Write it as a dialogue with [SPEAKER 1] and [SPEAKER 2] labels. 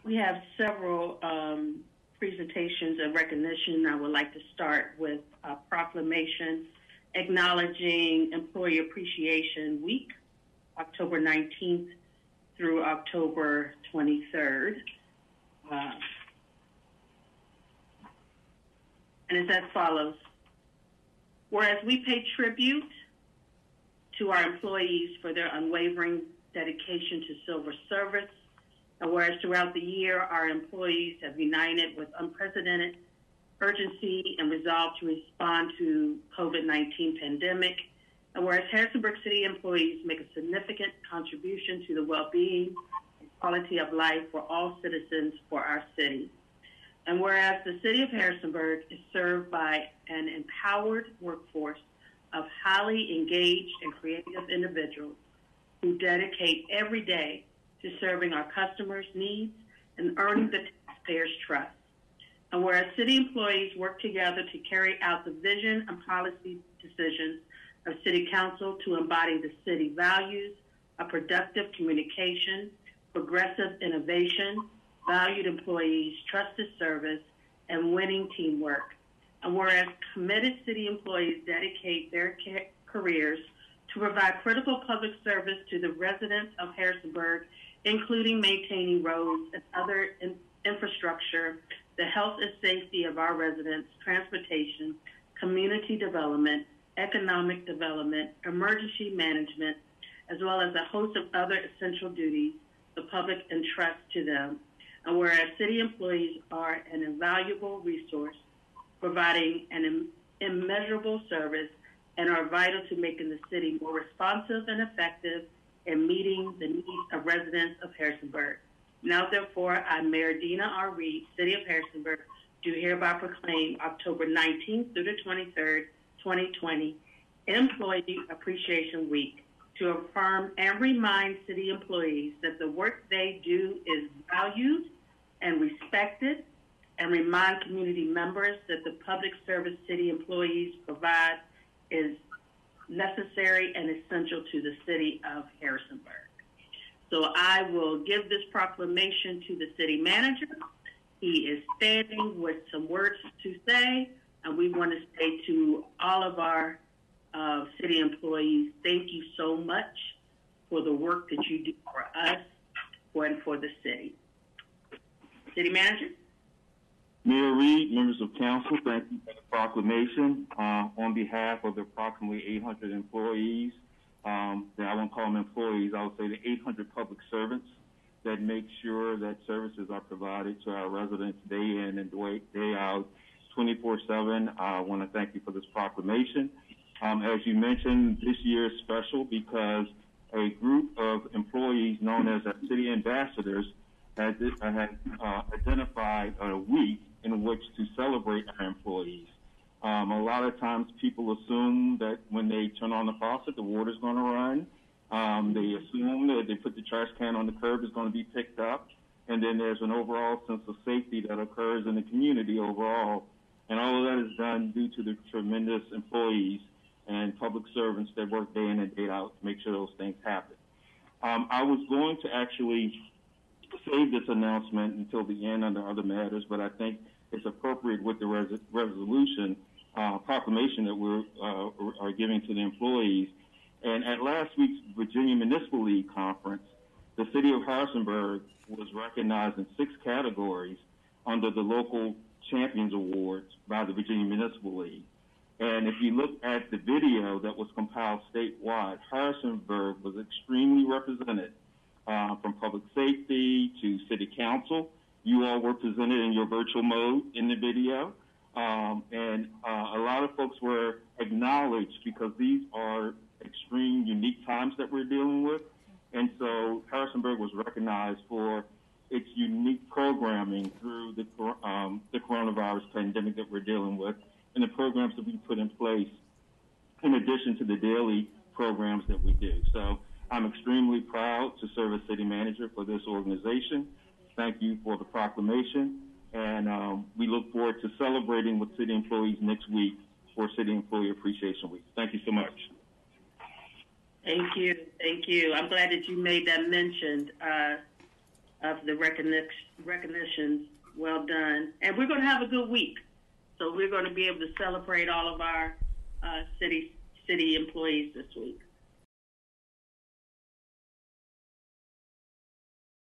[SPEAKER 1] We have several presentations of recognition. I would like to start with a proclamation acknowledging Employee Appreciation Week, October 19th through October 23rd. And it's as follows. Whereas we pay tribute to our employees for their unwavering dedication to civil service, and whereas throughout the year, our employees have united with unprecedented urgency and resolve to respond to COVID-19 pandemic, and whereas Harrisonburg City employees make a significant contribution to the well-being and quality of life for all citizens for our city. And whereas the city of Harrisonburg is served by an empowered workforce of highly engaged and creative individuals who dedicate every day to serving our customers' needs and earning the taxpayers' trust. And whereas city employees work together to carry out the vision and policy decisions of City Council to embody the city values of productive communication, progressive innovation, valued employees, trusted service, and winning teamwork. And whereas committed city employees dedicate their careers to provide critical public service to the residents of Harrisonburg, including maintaining roads and other infrastructure, the health and safety of our residents, transportation, community development, economic development, emergency management, as well as a host of other essential duties the public entrusts to them. And whereas city employees are an invaluable resource, providing an immeasurable service and are vital to making the city more responsive and effective in meeting the needs of residents of Harrisonburg. Now, therefore, I, Mayor Deanna Reed, City of Harrisonburg, do hereby proclaim October 19th through the 23rd, 2020, Employee Appreciation Week to affirm and remind city employees that the work they do is valued and respected, and remind community members that the public service city employees provide is necessary and essential to the city of Harrisonburg. So I will give this proclamation to the city manager. He is standing with some words to say, and we want to say to all of our city employees, thank you so much for the work that you do for us and for the city. City manager?
[SPEAKER 2] Mayor Reed, members of council, thank you for the proclamation. On behalf of the approximately 800 employees, I won't call them employees, I would say the 800 public servants that make sure that services are provided to our residents day in and day out, 24/7. I want to thank you for this proclamation. As you mentioned, this year is special because a group of employees known as our city ambassadors had identified a week in which to celebrate our employees. A lot of times people assume that when they turn on the faucet, the water's going to run. They assume that they put the trash can on the curb is going to be picked up. And then there's an overall sense of safety that occurs in the community overall. And all of that is done due to the tremendous employees and public servants that work day in and day out to make sure those things happen. I was going to actually save this announcement until the end under other matters, but I think it's appropriate with the resolution proclamation that we are giving to the employees. And at last week's Virginia Municipal League conference, the city of Harrisonburg was recognized in 6 categories under the Local Champions Awards by the Virginia Municipal League. And if you look at the video that was compiled statewide, Harrisonburg was extremely represented from public safety to city council. You all were presented in your virtual mode in the video. And a lot of folks were acknowledged because these are extreme, unique times that we're dealing with. And so Harrisonburg was recognized for its unique programming through the coronavirus pandemic that we're dealing with and the programs that we put in place in addition to the daily programs that we do. So I'm extremely proud to serve as city manager for this organization. Thank you for the proclamation. And we look forward to celebrating with city employees next week for City Employee Appreciation Week. Thank you so much.
[SPEAKER 1] Thank you. Thank you. I'm glad that you made that mention. of the recognitions. Well done. And we're going to have a good week. So we're going to be able to celebrate all of our city employees this week.